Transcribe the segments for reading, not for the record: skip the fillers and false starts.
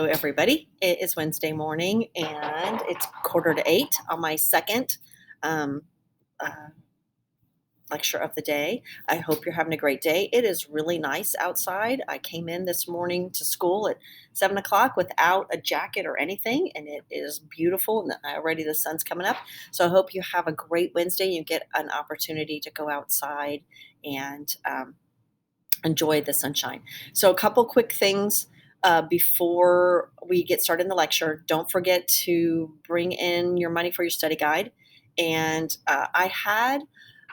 Hello, everybody. It is Wednesday morning and it's 7:45 on my second um, uh, lecture of the day. I hope you're having a great day. It is really nice outside. I came in this morning to school at 7 o'clock without a jacket or anything, and it is beautiful. And already the sun's coming up. So I hope you have a great Wednesday. You get an opportunity to go outside and enjoy the sunshine. So, a couple quick things before we get started in the lecture. Don't forget to bring in your money for your study guide. And I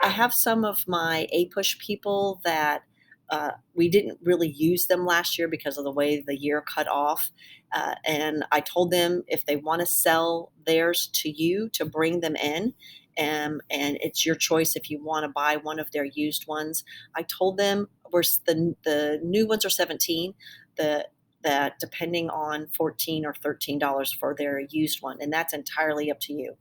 have some of my APUSH people that we didn't really use them last year because of the way the year cut off. And I told them if they want to sell theirs to you to bring them in. And it's your choice if you want to buy one of their used ones. I told them the new ones are 17, the that depending on 14 or $13 for their used one, and that's entirely up to you.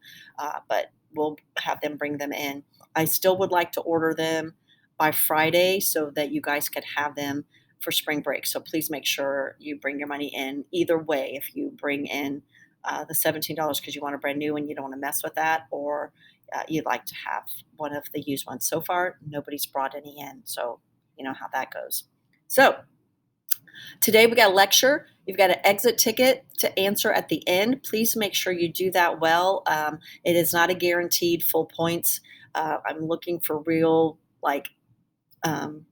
But we'll have them bring them in. I still would like to order them by Friday so that you guys could have them for spring break. So please make sure you bring your money in either way. If you bring in the $17 because you want a brand new and you don't want to mess with that, or you'd like to have one of the used ones. So far, nobody's brought any in, so you know how that goes. So today we got a lecture. You've got an exit ticket to answer at the end. Please make sure you do that well. It is not a guaranteed full points. I'm looking for real, um,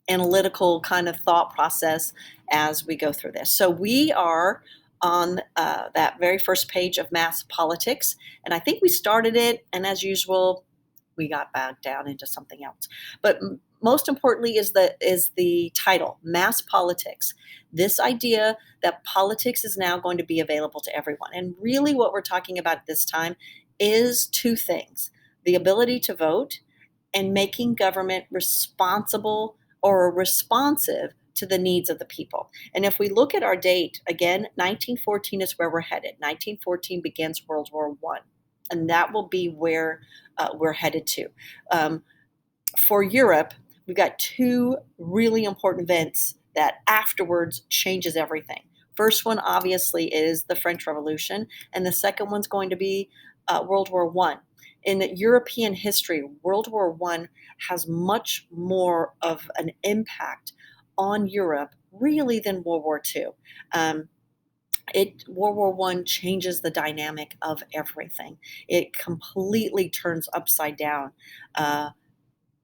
analytical kind of thought process as we go through this. So we are on that very first page of Mass Politics, and I think we started it, and as usual, we got bogged down into something else. But most importantly is the title, Mass Politics. This idea that politics is now going to be available to everyone. And really what we're talking about this time is two things: the ability to vote and making government responsible or responsive to the needs of the people. And if we look at our date, again, 1914 is where we're headed. 1914 begins World War I, and that will be where we're headed to. For Europe, we've got two really important events that afterwards changes everything. First one, obviously, is the French Revolution, and the second one's going to be World War I. In European history, World War I has much more of an impact on Europe, really, than World War II. World War I changes the dynamic of everything. It completely turns upside down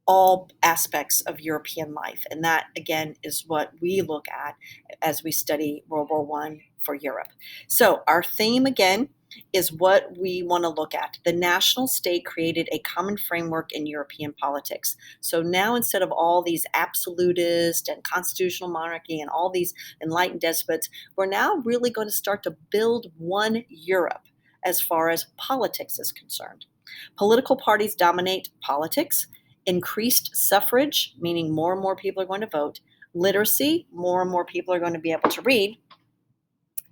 all aspects of European life. And that, again, is what we look at as we study World War I for Europe. So, our theme, again, is what we want to look at. The national state created a common framework in European politics. So now, instead of all these absolutist and constitutional monarchy and all these enlightened despots, we're now really going to start to build one Europe as far as politics is concerned. Political parties dominate politics. Increased suffrage, meaning more and more people are going to vote. Literacy, more and more people are going to be able to read.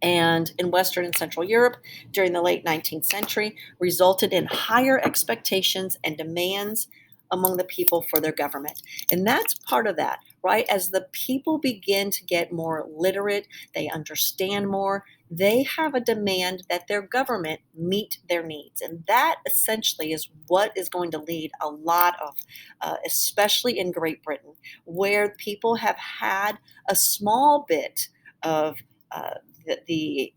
And in Western and Central Europe during the late 19th century resulted in higher expectations and demands among the people for their government. And that's part of that, right? As the people begin to get more literate, they understand more, they have a demand that their government meet their needs. And that essentially is what is going to lead a lot of, especially in Great Britain, where people have had a small bit of the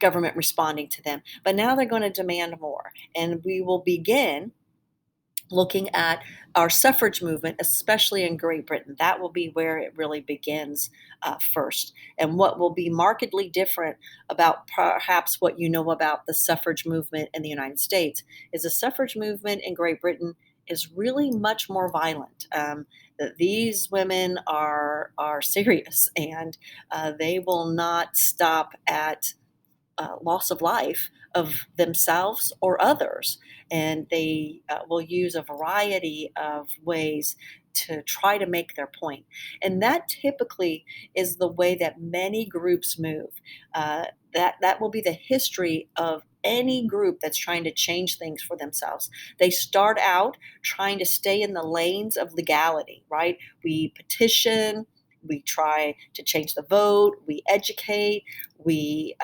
government responding to them. But now they're going to demand more. And we will begin looking at our suffrage movement, especially in Great Britain. That will be where it really begins first. And what will be markedly different about perhaps what you know about the suffrage movement in the United States is the suffrage movement in Great Britain is really much more violent. That these women are serious, and they will not stop at loss of life of themselves or others. And they will use a variety of ways to try to make their point. And that typically is the way that many groups move. That will be the history of any group that's trying to change things for themselves. They start out trying to stay in the lanes of legality, right? We petition We try to change the vote. We educate. We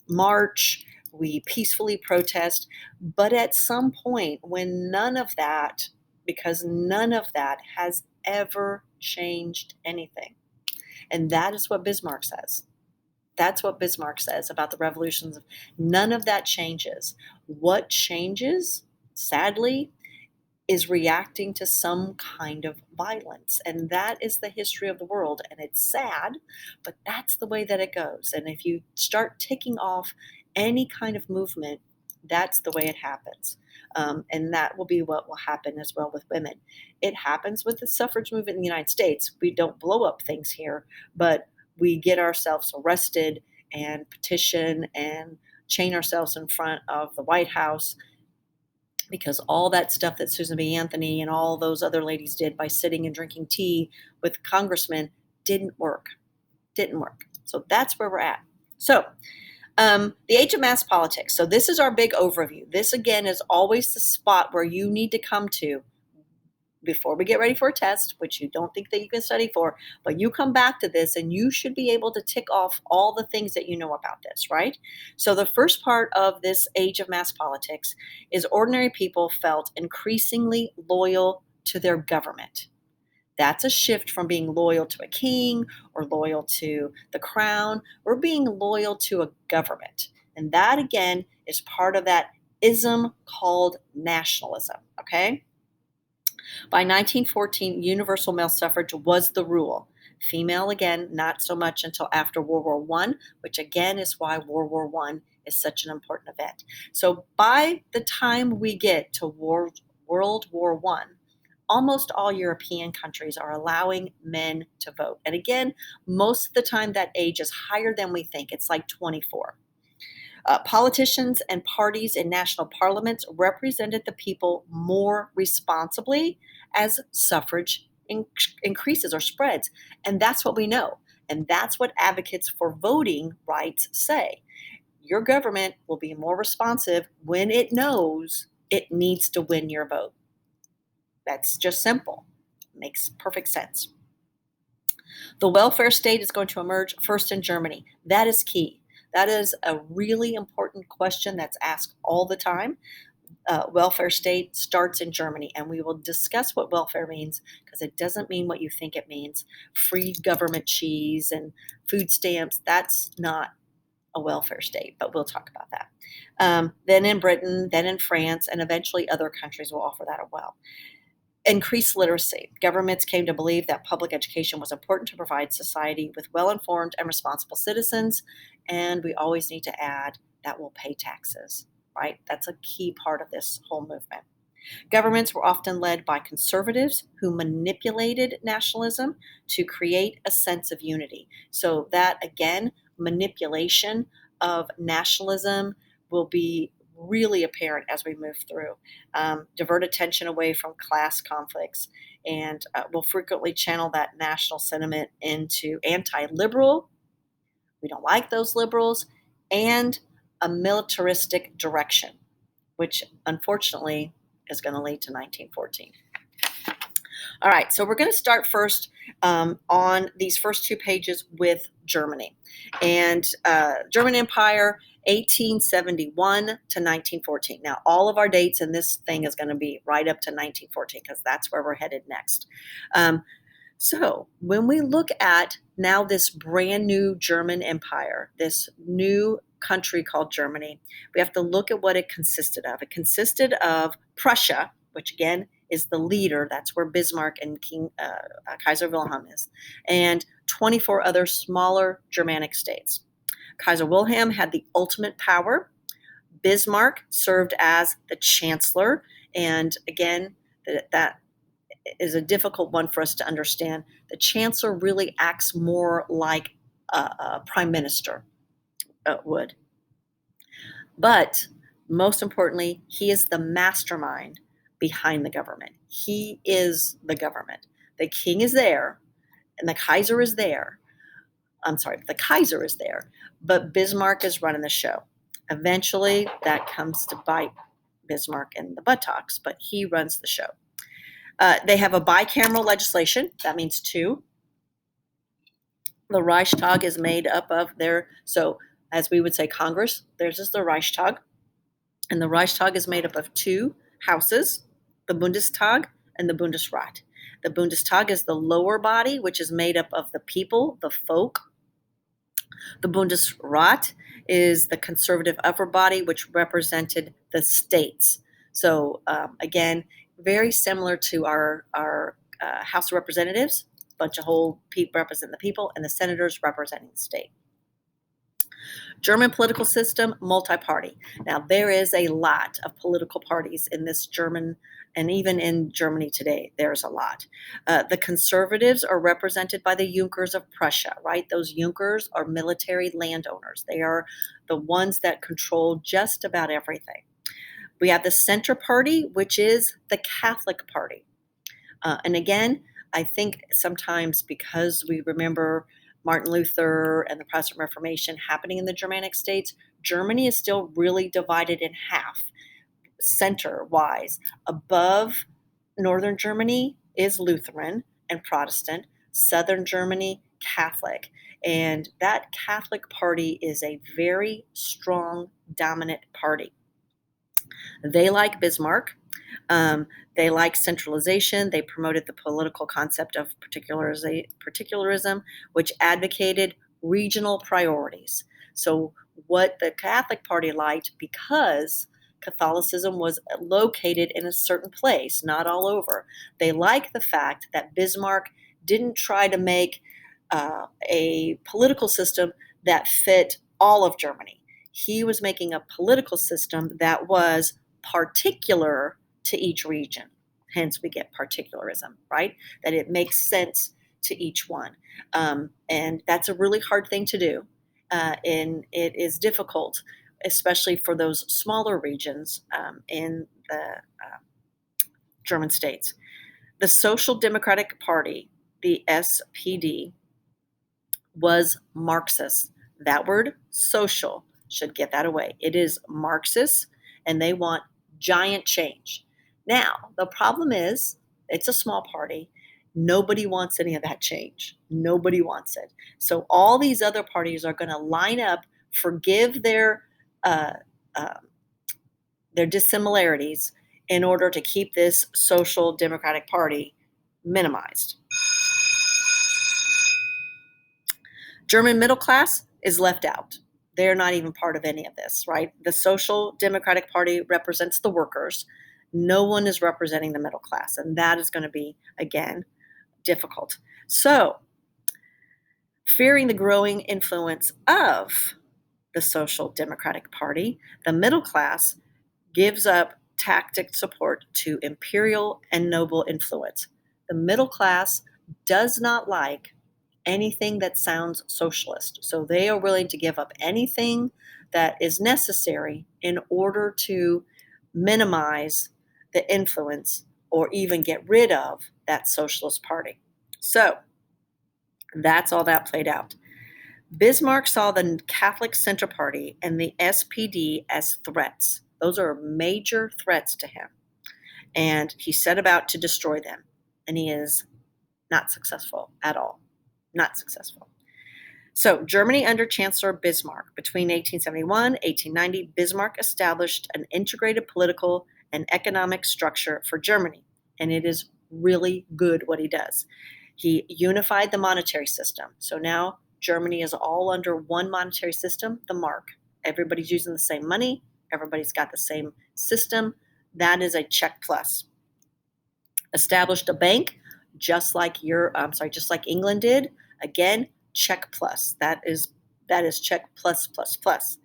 march. We peacefully protest. But at some point, when none of that, because none of that has ever changed anything, and that is what Bismarck says. That's what Bismarck says about the revolutions. None of that changes. What changes, sadly, is reacting to some kind of violence. And that is the history of the world. And it's sad, but that's the way that it goes. And if you start ticking off any kind of movement, that's the way it happens. And that will be what will happen as well with women. It happens with the suffrage movement in the United States. We don't blow up things here, but we get ourselves arrested and petition and chain ourselves in front of the White House because all that stuff that Susan B. Anthony and all those other ladies did by sitting and drinking tea with congressmen didn't work. Didn't work. So that's where we're at. So the age of mass politics. So this is our big overview. This, again, is always the spot where you need to come to before we get ready for a test, which you don't think that you can study for, but you come back to this and you should be able to tick off all the things that you know about this, right? So the first part of this age of mass politics is ordinary people felt increasingly loyal to their government. That's a shift from being loyal to a king or loyal to the crown. We're being loyal to a government. And that, again, is part of that ism called nationalism, okay? By 1914, universal male suffrage was the rule. Female, again, not so much until after World War I, which again is why World War I is such an important event. So by the time we get to World War I, almost all European countries are allowing men to vote. And again, most of the time that age is higher than we think. It's like 24. Politicians and parties in national parliaments represented the people more responsibly as suffrage increases or spreads. And that's what we know. And that's what advocates for voting rights say. Your government will be more responsive when it knows it needs to win your vote. That's just simple. Makes perfect sense. The welfare state is going to emerge first in Germany. That is key. That is a really important question that's asked all the time. Welfare state starts in Germany, and we will discuss what welfare means because it doesn't mean what you think it means. Free government cheese and food stamps, that's not a welfare state, but we'll talk about that. Then in Britain, then in France, and eventually other countries will offer that as well. Increased literacy. Governments came to believe that public education was important to provide society with well-informed and responsible citizens, and we always need to add that we'll pay taxes, right? That's a key part of this whole movement. Governments were often led by conservatives who manipulated nationalism to create a sense of unity. So that, again, manipulation of nationalism will be really apparent as we move through. Divert attention away from class conflicts, and will frequently channel that national sentiment into anti-liberal, we don't like those liberals, and a militaristic direction, which unfortunately is going to lead to 1914. All right, so we're going to start first on these first two pages with Germany. And German Empire, 1871 to 1914. Now, all of our dates in this thing is going to be right up to 1914 because that's where we're headed next. So when we look at now this brand new German Empire, this new country called Germany, we have to look at what it consisted of. It consisted of Prussia, which again is the leader. That's where Bismarck and Kaiser Wilhelm is, and 24 other smaller Germanic states. Kaiser Wilhelm had the ultimate power. Bismarck served as the chancellor, and again, that is a difficult one for us to understand. The chancellor really acts more like a prime minister would. But most importantly, he is the mastermind behind the government. He is the government. The king is there, and the Kaiser is there. The Kaiser is there, but Bismarck is running the show. Eventually, that comes to bite Bismarck in the buttocks, but he runs the show. They have a bicameral legislation. That means two. The Reichstag is made up of so as we would say Congress, theirs is the Reichstag. And the Reichstag is made up of two houses, the Bundestag and the Bundesrat. The Bundestag is the lower body, which is made up of the people, the folk. The Bundesrat is the conservative upper body, which represented the states. So again, very similar to our House of Representatives, a bunch of whole people represent the people, and the senators representing the state. German political system, multi-party. Now, there is a lot of political parties in this German, and even in Germany today, there's a lot. The conservatives are represented by the Junkers of Prussia, right? Those Junkers are military landowners. They are the ones that control just about everything. We have the Center Party, which is the Catholic Party. And again, I think sometimes because we remember Martin Luther and the Protestant Reformation happening in the Germanic states, Germany is still really divided in half, center-wise. Above Northern Germany is Lutheran and Protestant, Southern Germany, Catholic. And that Catholic party is a very strong, dominant party. They like Bismarck. They like centralization. They promoted the political concept of particularism, which advocated regional priorities. So what the Catholic Party liked, because Catholicism was located in a certain place, not all over, they liked the fact that Bismarck didn't try to make a political system that fit all of Germany. He was making a political system that was particular to each region. Hence, we get particularism, right? That it makes sense to each one. And that's a really hard thing to do. And it is difficult, especially for those smaller regions in the German states. The Social Democratic Party, the SPD, was Marxist. That word, social, should get that away. It is Marxist, and they want giant change. Now, the problem is, it's a small party. Nobody wants any of that change. Nobody wants it. So all these other parties are going to line up, forgive uh, uh, their dissimilarities in order to keep this social democratic party minimized. German middle class is left out. They're not even part of any of this, right? The Social Democratic Party represents the workers. No one is representing the middle class, and that is going to be, again, difficult. So, fearing the growing influence of the Social Democratic Party, the middle class gives up tactic support to imperial and noble influence. The middle class does not like anything that sounds socialist. So they are willing to give up anything that is necessary in order to minimize the influence or even get rid of that socialist party. So that's all that played out. Bismarck saw the Catholic Center Party and the SPD as threats. Those are major threats to him. And he set about to destroy them. And he is not successful at all. Not successful. So, Germany under Chancellor Bismarck. Between 1871 and 1890, Bismarck established an integrated political and economic structure for Germany. And it is really good what he does. He unified the monetary system. So now Germany is all under one monetary system, the mark. Everybody's using the same money. Everybody's got the same system. That is a check plus. Established a bank, just like England did. Again, check plus. That is check plus plus plus.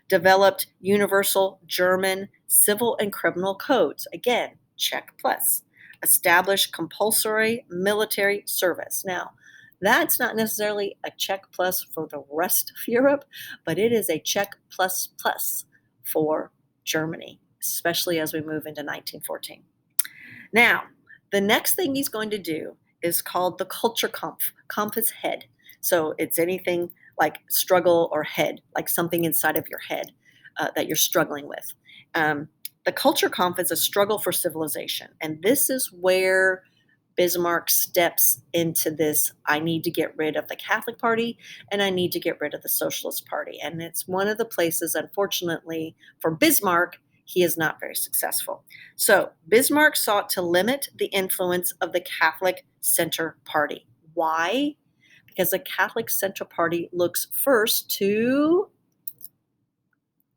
Developed universal German civil and criminal codes. Again, check plus. Established compulsory military service. Now, that's not necessarily a check plus for the rest of Europe, but it is a check plus plus for Germany, especially as we move into 1914. Now, the next thing he's going to do is called the Kulturkampf. Kampf is head. So it's anything like struggle or head, like something inside of your head that you're struggling with. The Kulturkampf is a struggle for civilization. And this is where Bismarck steps into this, I need to get rid of the Catholic Party and I need to get rid of the Socialist Party. And it's one of the places, unfortunately, for Bismarck, he is not very successful. So Bismarck sought to limit the influence of the Catholic Center Party. Why? Because the Catholic Center Party looks first to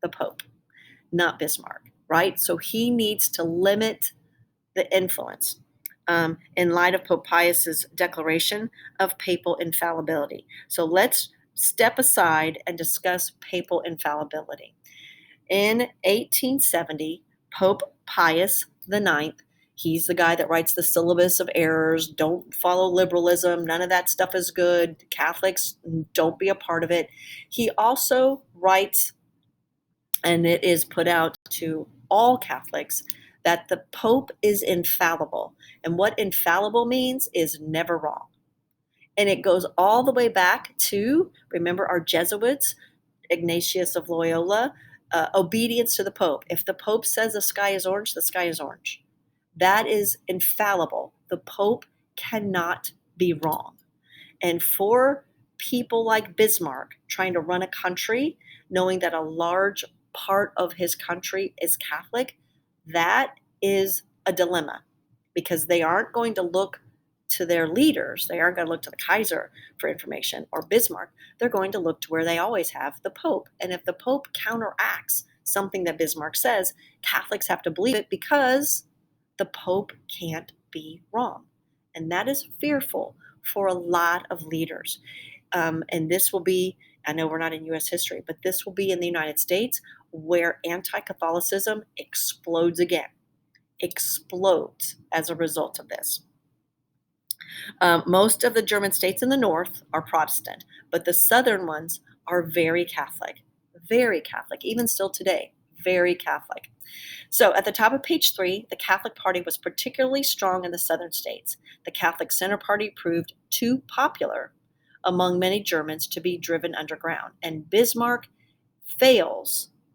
the Pope, not Bismarck, right? So he needs to limit the influence in light of Pope Pius's declaration of papal infallibility. So let's step aside and discuss papal infallibility. In 1870, Pope Pius IX, he's the guy that writes the syllabus of errors, don't follow liberalism, none of that stuff is good, Catholics, don't be a part of it. He also writes, and it is put out to all Catholics, that the Pope is infallible. And what infallible means is never wrong. And it goes all the way back to, remember our Jesuits, Ignatius of Loyola, obedience to the Pope. If the Pope says the sky is orange, the sky is orange. That is infallible. The Pope cannot be wrong. And for people like Bismarck trying to run a country, knowing that a large part of his country is Catholic, that is a dilemma because they aren't going to look to their leaders. They aren't going to look to the Kaiser for information or Bismarck. They're going to look to where they always have, the Pope. And if the Pope counteracts something that Bismarck says, Catholics have to believe it because the Pope can't be wrong. And that is fearful for a lot of leaders. And this will be, I know we're not in US history, but this will be in the United States where anti-Catholicism explodes again, explodes as a result of this. Most of the German states in the north are Protestant, but the southern ones are very Catholic, even still today, very Catholic. So at the top of page 3, the Catholic Party was particularly strong in the southern states. The Catholic Center Party proved too popular among many Germans to be driven underground, and Bismarck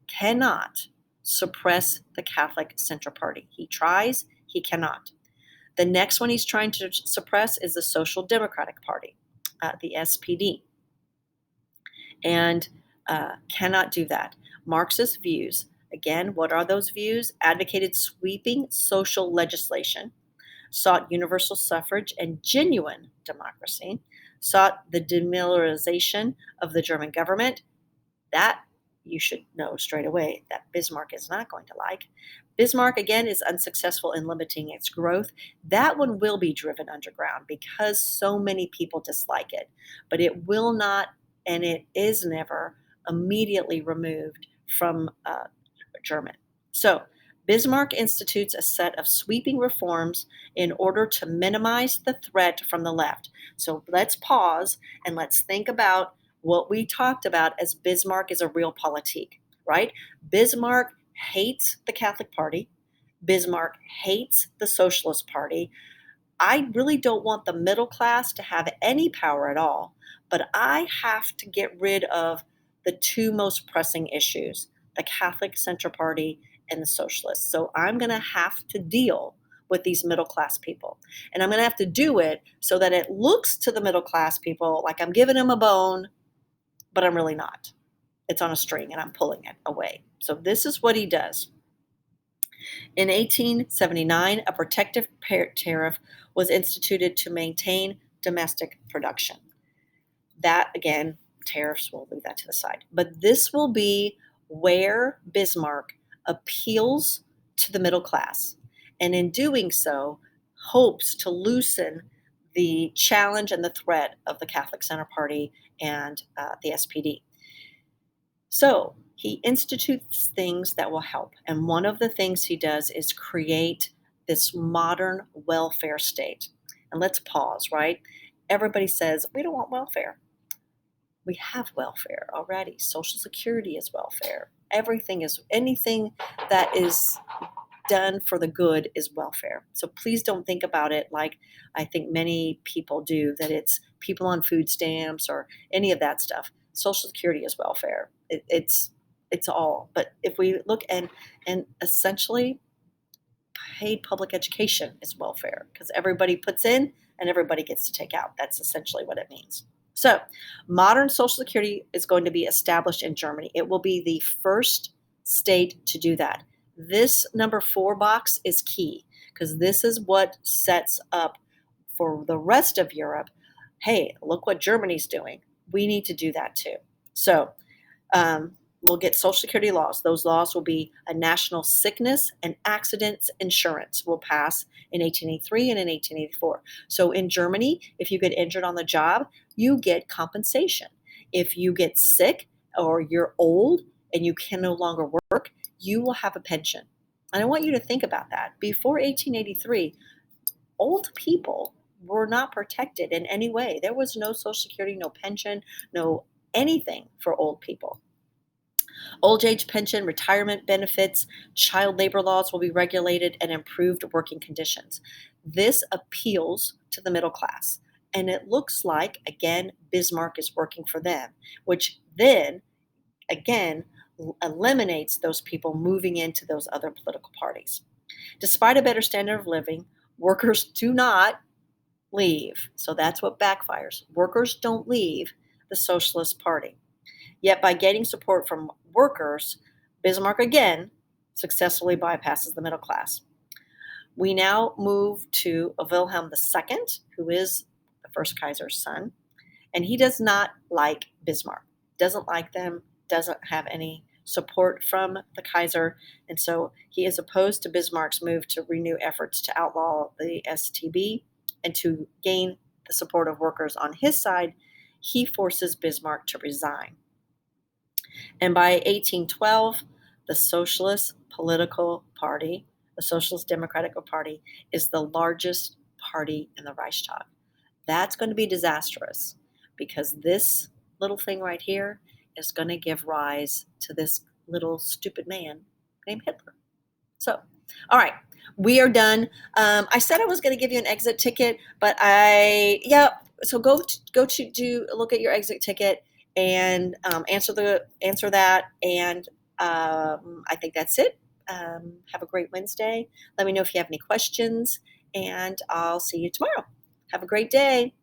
cannot suppress the Catholic Center Party. He tries, he cannot. The next one he's trying to suppress is the Social Democratic Party, the SPD, and cannot do that. Marxist views, again, what are those views? Advocated sweeping social legislation, sought universal suffrage and genuine democracy, sought the demilitarization of the German government. That you should know straight away that Bismarck is not going to like. Bismarck, again, is unsuccessful in limiting its growth. That one will be driven underground because so many people dislike it, but it will not, and it is never immediately removed from German. So Bismarck institutes a set of sweeping reforms in order to minimize the threat from the left. So let's pause and let's think about what we talked about as Bismarck is a realpolitik, right? Bismarck hates the Catholic Party. Bismarck hates the Socialist Party. I really don't want the middle class to have any power at all, but I have to get rid of the two most pressing issues, the Catholic Center Party and the Socialists. So I'm going to have to deal with these middle class people. And I'm going to have to do it so that it looks to the middle class people like I'm giving them a bone, but I'm really not. It's on a string and I'm pulling it away. So this is what he does. In 1879, a protective tariff was instituted to maintain domestic production. That, again, tariffs, we'll leave that to the side. But this will be where Bismarck appeals to the middle class. And in doing so, hopes to loosen the challenge and the threat of the Catholic Center Party and the SPD. So he institutes things that will help. And one of the things he does is create this modern welfare state. And let's pause, right? Everybody says, we don't want welfare. We have welfare already. Social Security is welfare. Anything that is done for the good is welfare. So please don't think about it like I think many people do, that it's people on food stamps or any of that stuff. Social Security is welfare. It's all. But if we look and essentially paid public education is welfare because everybody puts in and everybody gets to take out. That's essentially what it means. So, modern Social Security is going to be established in Germany. It will be the first state to do that. This number 4 box is key because this is what sets up for the rest of Europe. Hey, look what Germany's doing. We need to do that too. So, we'll get Social Security laws. Those laws will be a national sickness and accidents insurance will pass in 1883 and in 1884. So in Germany, if you get injured on the job, you get compensation. If you get sick or you're old and you can no longer work, you will have a pension. And I want you to think about that. Before 1883, old people were not protected in any way. There was no Social Security, no pension, no anything for old people. Old age pension, retirement benefits, child labor laws will be regulated, and improved working conditions. This appeals to the middle class. And it looks like, again, Bismarck is working for them, which then, again, eliminates those people moving into those other political parties. Despite a better standard of living, workers do not leave. So that's what backfires. Workers don't leave the Socialist Party. Yet by getting support from workers, Bismarck again successfully bypasses the middle class. We now move to Wilhelm II, who is the first Kaiser's son, and he does not like Bismarck, doesn't like them, doesn't have any support from the Kaiser, and so he is opposed to Bismarck's move to renew efforts to outlaw the STB and to gain the support of workers on his side. He forces Bismarck to resign. And by 1812, the Socialist Political Party, the Socialist Democratic Party, is the largest party in the Reichstag. That's going to be disastrous because this little thing right here is going to give rise to this little stupid man named Hitler. So, all right, we are done. I said I was going to give you an exit ticket, but so go to do look at your exit ticket and answer that. And I think that's it. Have a great Wednesday. Let me know if you have any questions, and I'll see you tomorrow. Have a great day.